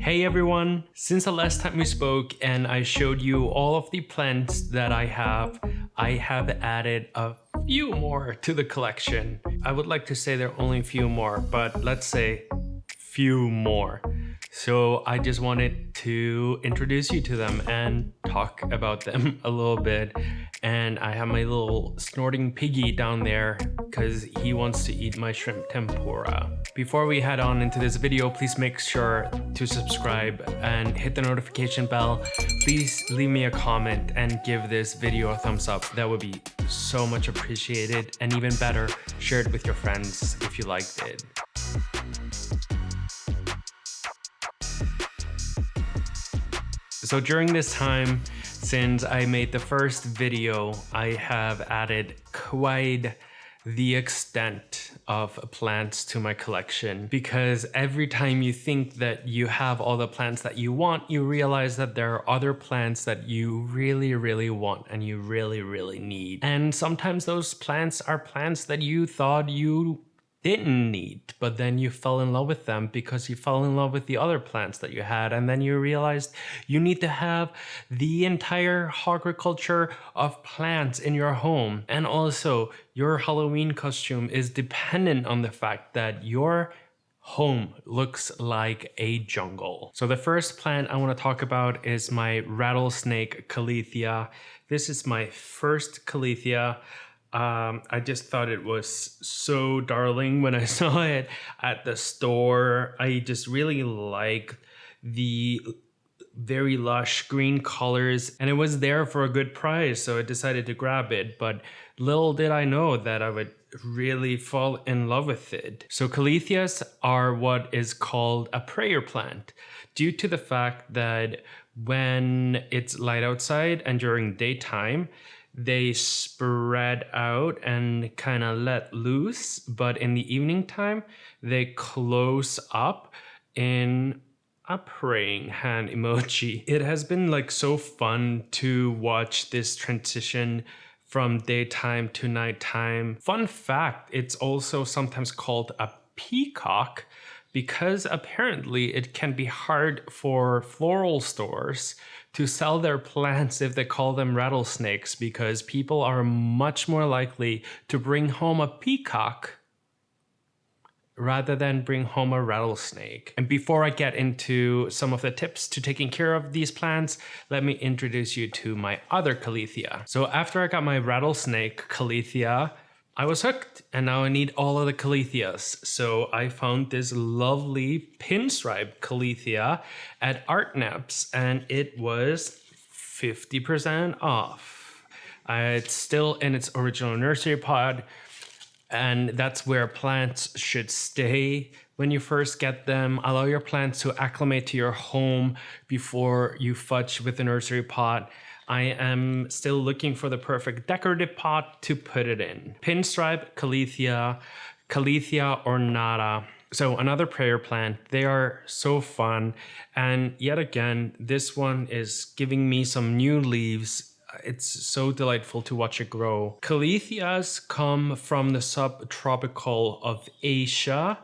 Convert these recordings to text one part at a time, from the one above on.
Hey everyone! Since the last time we spoke and I showed you all of the plants that I have added a few more to the collection. I would like to say there are only a few more, but let's say few more. So I just wanted to introduce you to them and talk about them a little bit. And I have my little snorting piggy down there because he wants to eat my shrimp tempura. Before we head on into this video, please make sure to subscribe and hit the notification bell. Please leave me a comment and give this video a thumbs up. That would be so much appreciated, and even better, share it with your friends if you liked it. So during this time, since I made the first video, I have added quite the extent of plants to my collection, because every time you think that you have all the plants that you want, you realize that there are other plants that you really want and you really need. And sometimes those plants are plants that you thought you didn't need, but then you fell in love with them because you fell in love with the other plants that you had, and then you realized you need to have the entire agriculture of plants in your home. And also, your Halloween costume is dependent on the fact that your home looks like a jungle. So the first plant I want to talk about is my rattlesnake calathea. This is my first calathea. I just thought it was so darling when I saw it at the store. I just really like the very lush green colors, and it was there for a good price, so I decided to grab it. But little did I know that I would really fall in love with it. So calatheas are what is called a prayer plant, due to the fact that when it's light outside and during daytime, they spread out and kind of let loose, but in the evening time, they close up in a praying hand emoji. It has been like so fun to watch this transition from daytime to nighttime. Fun fact, it's also sometimes called a peacock, because apparently it can be hard for floral stores to sell their plants if they call them rattlesnakes, because people are much more likely to bring home a peacock rather than bring home a rattlesnake. And before I get into some of the tips to taking care of these plants, let me introduce you to my other calathea. So after I got my rattlesnake calathea, I was hooked, and now I need all of the calatheas. So I found this lovely pinstripe calathea at Artnaps, and it was 50% off. It's still in its original nursery pod, and that's where plants should stay when you first get them. Allow your plants to acclimate to your home before you fudge with the nursery pot. I am still looking for the perfect decorative pot to put it in. Pinstripe calathea, Calathea ornata. So another prayer plant. They are so fun. And yet again, this one is giving me some new leaves. It's so delightful to watch it grow. Calatheas come from the subtropical of Asia,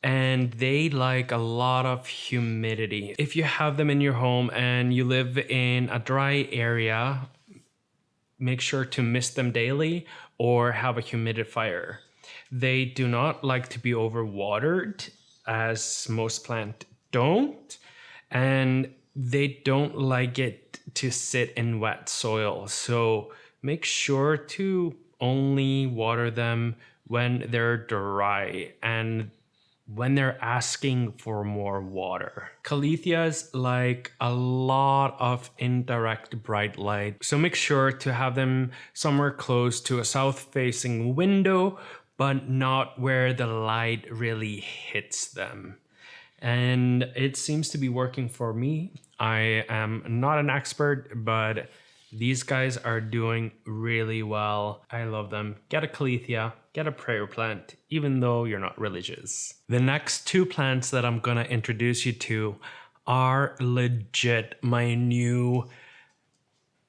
and they like a lot of humidity. If you have them in your home and you live in a dry area, make sure to mist them daily or have a humidifier. They do not like to be overwatered, as most plants don't, and they don't like it to sit in wet soil. So make sure to only water them when they're dry and when they're asking for more water. Calatheas like a lot of indirect bright light, so make sure to have them somewhere close to a south-facing window, but not where the light really hits them. And it seems to be working for me. I am not an expert, but these guys are doing really well. I love them. Get a calathea, get a prayer plant, even though you're not religious. The next two plants that I'm gonna introduce you to are legit my new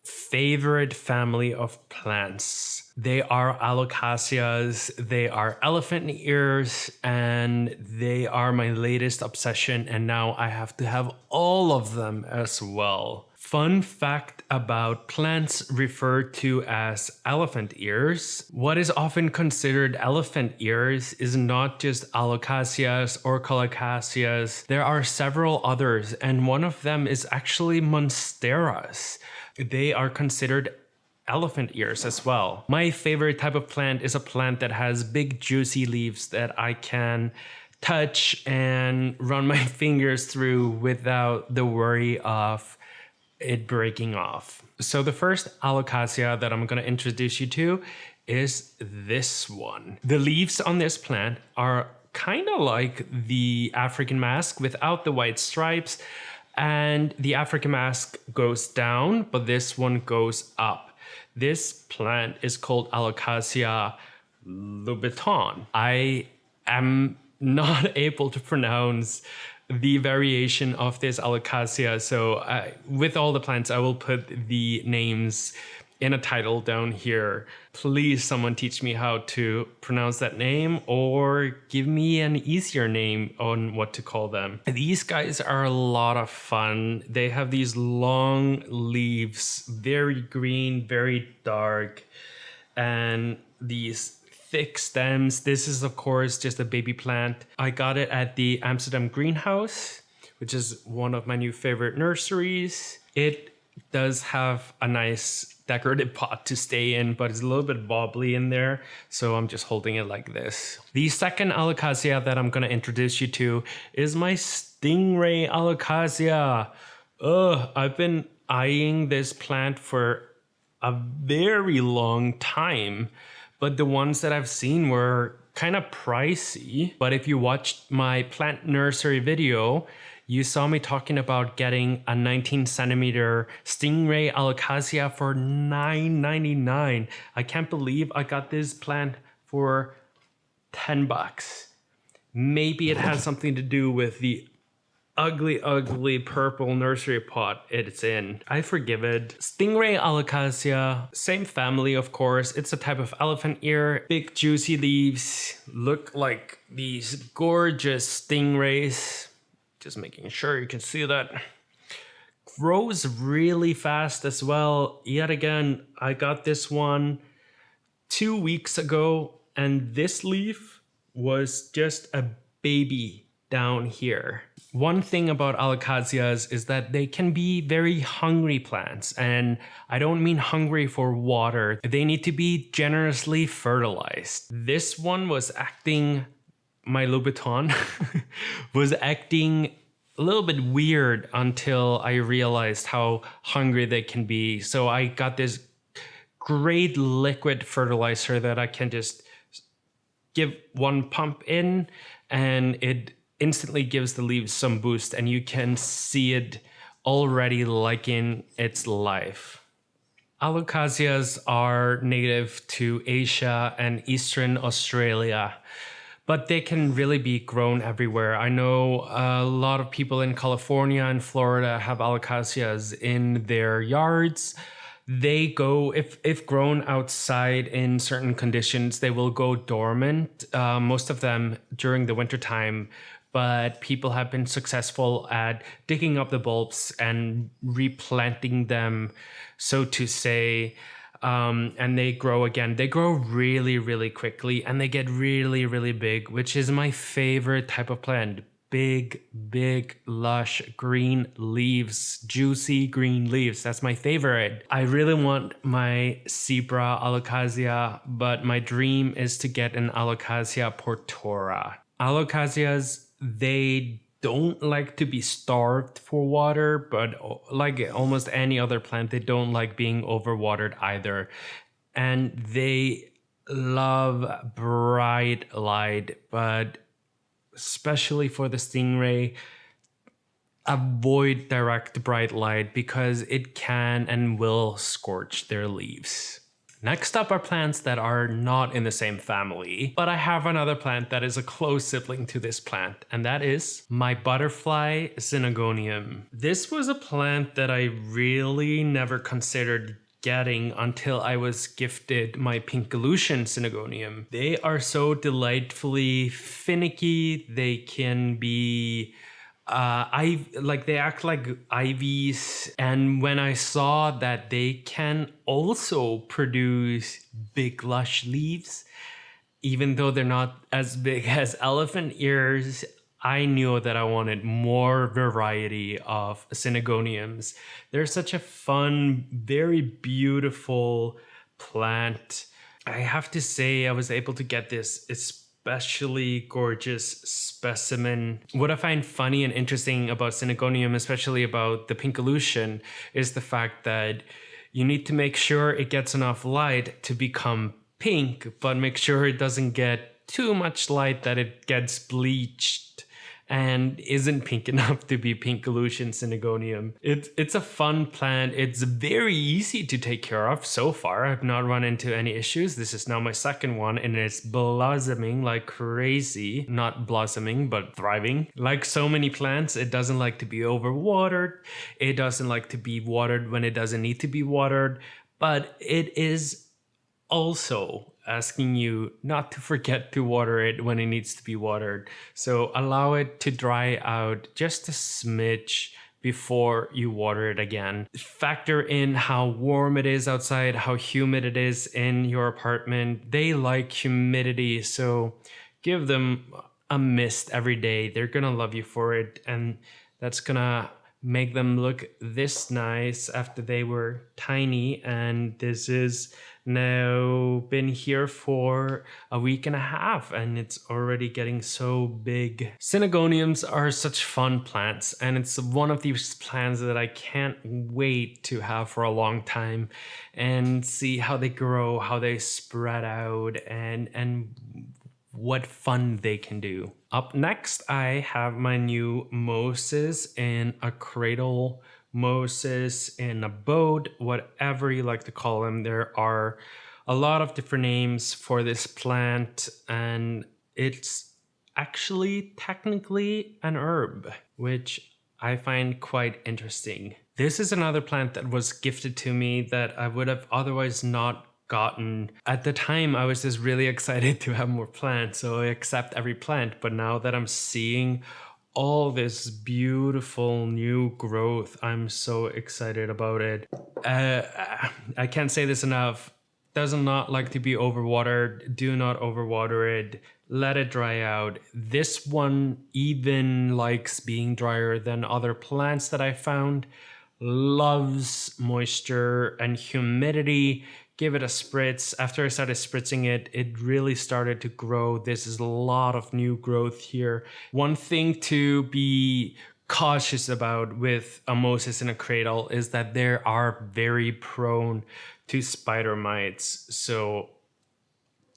favorite family of plants. They are alocasias, they are elephant ears, and they are my latest obsession, and now I have to have all of them as well. Fun fact about plants referred to as elephant ears. What is often considered elephant ears is not just alocasias or calathea. There are several others, and one of them is actually monsteras. They are considered elephant ears as well. My favorite type of plant is a plant that has big juicy leaves that I can touch and run my fingers through without the worry of it breaking off. So the first alocasia that I'm going to introduce you to is this one. The leaves on this plant are kind of like the African mask without the white stripes, and the African mask goes down, but this one goes up. This plant is called Alocasia louboutin. I am not able to pronounce the variation of this alocasia, so with all the plants I will put the names in a title down here. Please someone teach me how to pronounce that name or give me an easier name on what to call them. These guys are a lot of fun. They have these long leaves, very green, very dark, and these thick stems. This is of course just a baby plant. I got it at the Amsterdam greenhouse, which is one of my new favorite nurseries. It does have a nice decorative pot to stay in, but it's a little bit wobbly in there, so I'm just holding it like this. The second alocasia that I'm going to introduce you to is my Stingray alocasia. I've been eyeing this plant for a very long time, but the ones that I've seen were kind of pricey. But if you watched my plant nursery video, you saw me talking about getting a 19 centimeter Stingray alocasia for $9.99. I can't believe I got this plant for $10. Maybe it has something to do with the ugly purple nursery pot it's in. I forgive it. Stingray alocasia, same family of course. It's a type of elephant ear. Big juicy leaves, look like these gorgeous stingrays. Just making sure you can see that. Grows really fast as well. Yet again, I got this one 2 weeks ago, and this leaf was just a baby down here. One thing about alocasias is that they can be very hungry plants, and I don't mean hungry for water. They need to be generously fertilized. This one was acting, my louboutin was acting a little bit weird until I realized how hungry they can be. So I got this great liquid fertilizer that I can just give one pump in, and it instantly gives the leaves some boost, and you can see it already liking its life. Alocasias are native to Asia and Eastern Australia, but they can really be grown everywhere. I know a lot of people in California and Florida have alocasias in their yards. They go, if grown outside in certain conditions, they will go dormant, most of them during the wintertime. But people have been successful at digging up the bulbs and replanting them, so to say, and they grow again. They grow really quickly, and they get really big, which is my favorite type of plant. Big, lush green leaves, juicy green leaves. That's my favorite. I really want my zebra alocasia, but my dream is to get an Alocasia portora. Alocasias, they don't like to be starved for water, but like almost any other plant, they don't like being overwatered either. And they love bright light, but especially for the Stingray, avoid direct bright light because it can and will scorch their leaves. Next up are plants that are not in the same family, but I have another plant that is a close sibling to this plant, and that is my butterfly syngonium. This was a plant that I really never considered getting until I was gifted my Pinkalution syngonium. They are so delightfully finicky. They can be they act like ivies, and when I saw that they can also produce big lush leaves, even though they're not as big as elephant ears, I knew that I wanted more variety of syngoniums. They're such a fun, very beautiful plant. I have to say I was able to get this especially gorgeous specimen. What I find funny and interesting about syngonium, especially about the Pinkalution, is the fact that you need to make sure it gets enough light to become pink, but make sure it doesn't get too much light that it gets bleached and isn't pink enough to be Pinkalution syngonium. It's a fun plant. It's very easy to take care of so far. I've not run into any issues. This is now my second one, and it's blossoming like crazy. Not blossoming, but thriving. Like so many plants, it doesn't like to be overwatered. It doesn't like to be watered when it doesn't need to be watered, but it is also asking you not to forget to water it when it needs to be watered. So allow it to dry out just a smidge before you water it again. Factor in how warm it is outside, how humid it is in your apartment. They like humidity, so give them a mist every day. They're gonna love you for it, and that's gonna make them look this nice after they were tiny. And this is now been here for a week and a half, and it's already getting so big. Syngoniums are such fun plants, and it's one of these plants that I can't wait to have for a long time and see how they grow, how they spread out, and what fun they can do. Up next, I have my new mosses in a cradle, mosses in a boat, whatever you like to call them. There are a lot of different names for this plant, and it's actually technically an herb, which I find quite interesting. This is another plant that was gifted to me that I would have otherwise not gotten. At the time, I was just really excited to have more plants, so I accept every plant. But now that I'm seeing all this beautiful new growth, I'm so excited about it. I can't say this enough. Does not like to be overwatered. Do not overwater it. Let it dry out. This one even likes being drier than other plants that I found. Loves moisture and humidity. Give it a spritz. After I started spritzing it, it really started to grow. This is a lot of new growth here. One thing to be cautious about with a mosses in a cradle is that they are very prone to spider mites. So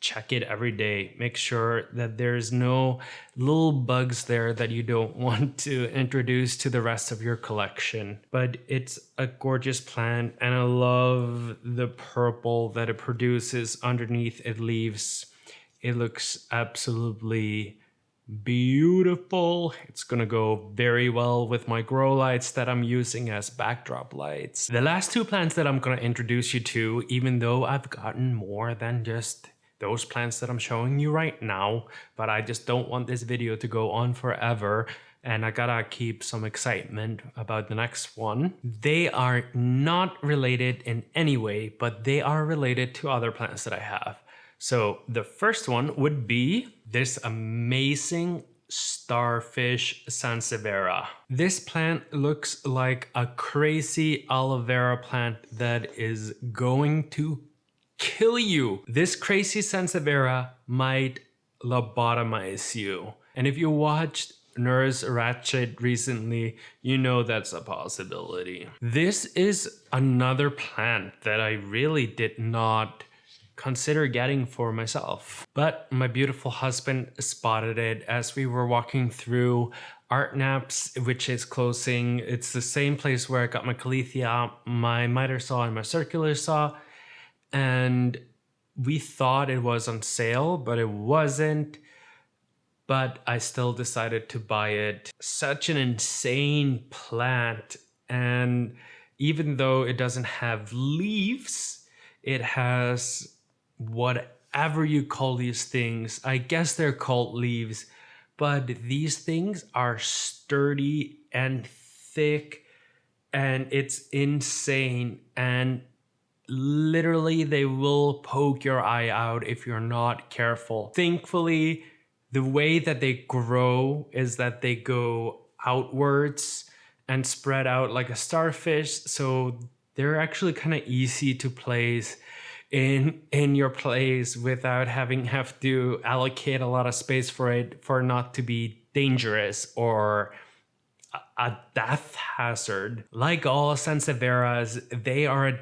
check it every day. Make sure that there's no little bugs there that you don't want to introduce to the rest of your collection. But it's a gorgeous plant, and I love the purple that it produces underneath its leaves. It looks absolutely beautiful. It's gonna go very well with my grow lights that I'm using as backdrop lights. The last two plants that I'm gonna introduce you to, even though I've gotten more than just those plants that I'm showing you right now, but I just don't want this video to go on forever, and I gotta keep some excitement about the next one. They are not related in any way, but they are related to other plants that I have. So the first one would be this amazing Starfish sansevieria. This plant looks like a crazy aloe vera plant that is going to kill you. This crazy sansevieria might lobotomize you. And if you watched Nurse Ratched recently, you know that's a possibility. This is another plant that I really did not consider getting for myself, but my beautiful husband spotted it as we were walking through Art Naps, which is closing. It's the same place where I got my calathea, my miter saw, and my circular saw. and we thought it was on sale, but it wasn't. But I still decided to buy it. Such an insane plant. And even though it doesn't have leaves, it has whatever you call these things. I guess they're called leaves, but these things are sturdy and thick, and it's insane. And literally they will poke your eye out if you're not careful. Thankfully, the way that they grow is that they go outwards and spread out like a starfish. So they're actually kind of easy to place in your place without have to allocate a lot of space for it, for not to be dangerous or a death hazard. Like all sansevierias, they are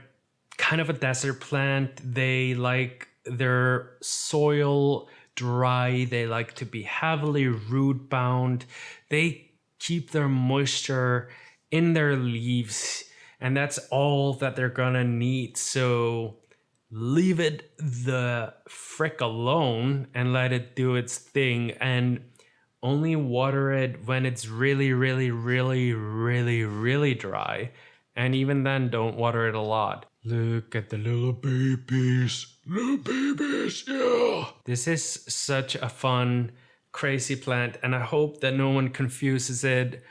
kind of a desert plant. They like their soil dry. They like to be heavily root bound. They keep their moisture in their leaves, and that's all that they're gonna need. So leave it the frick alone and let it do its thing, and only water it when it's really dry. And even then, don't water it a lot. Look at the little babies. Little babies, yeah. This is such a fun, crazy plant, and I hope that no one confuses it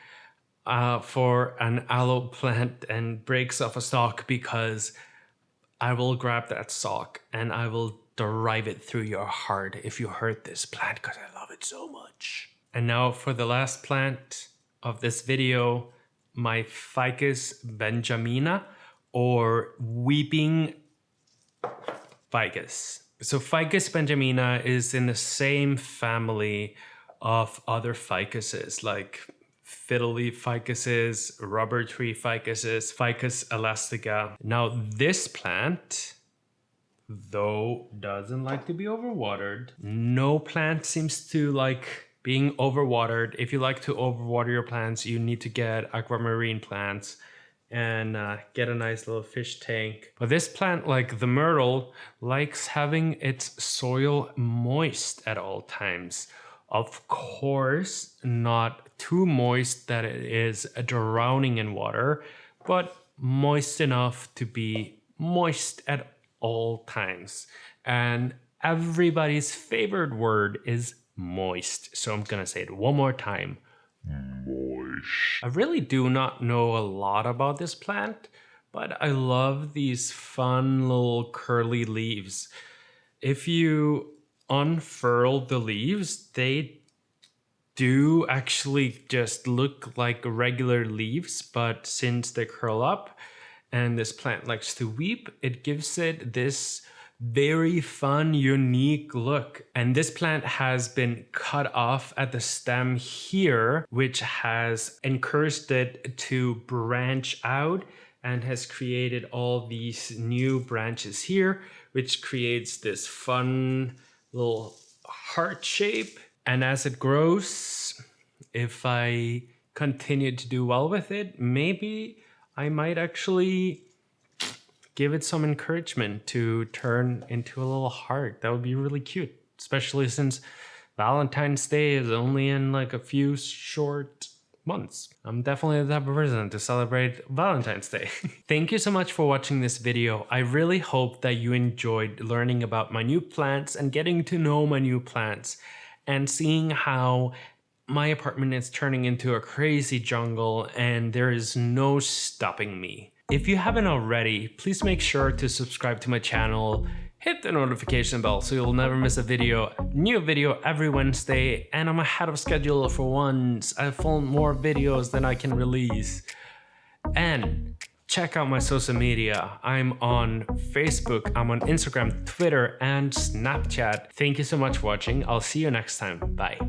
for an aloe plant and breaks off a stalk, because I will grab that stalk and I will drive it through your heart if you hurt this plant, because I love it so much. And now for the last plant of this video, my Ficus benjamina, or weeping ficus. So Ficus benjamina is in the same family of other ficuses like fiddle-leaf ficuses, rubber tree ficuses, Ficus elastica. Now this plant, though, doesn't like to be overwatered. No plant seems to like being overwatered. If you like to overwater your plants, you need to get aquamarine plants and get a nice little fish tank. But this plant, like the myrtle, likes having its soil moist at all times. Of course, not too moist that it is drowning in water, but moist enough to be moist at all times. And everybody's favorite word is moist. So I'm gonna say it one more time. Moist. I really do not know a lot about this plant, but I love these fun little curly leaves. If you unfurl the leaves, they do actually just look like regular leaves, but since they curl up and this plant likes to weep, it gives it this very fun, unique look. And this plant has been cut off at the stem here, which has encouraged it to branch out and has created all these new branches here, which creates this fun little heart shape. And as it grows, if I continue to do well with it, maybe I might actually give it some encouragement to turn into a little heart. That would be really cute, especially since Valentine's Day is only in like a few short months. I'm definitely the type of person to celebrate Valentine's Day. Thank you so much for watching this video. I really hope that you enjoyed learning about my new plants and getting to know my new plants and seeing how my apartment is turning into a crazy jungle and there is no stopping me. If you haven't already, please make sure to subscribe to my channel, hit the notification bell so you'll never miss a video. New video every Wednesday, and I'm ahead of schedule for once. I filmed more videos than I can release. And check out my social media. I'm on Facebook, I'm on Instagram, Twitter, and Snapchat. Thank you so much for watching. I'll see you next time. Bye.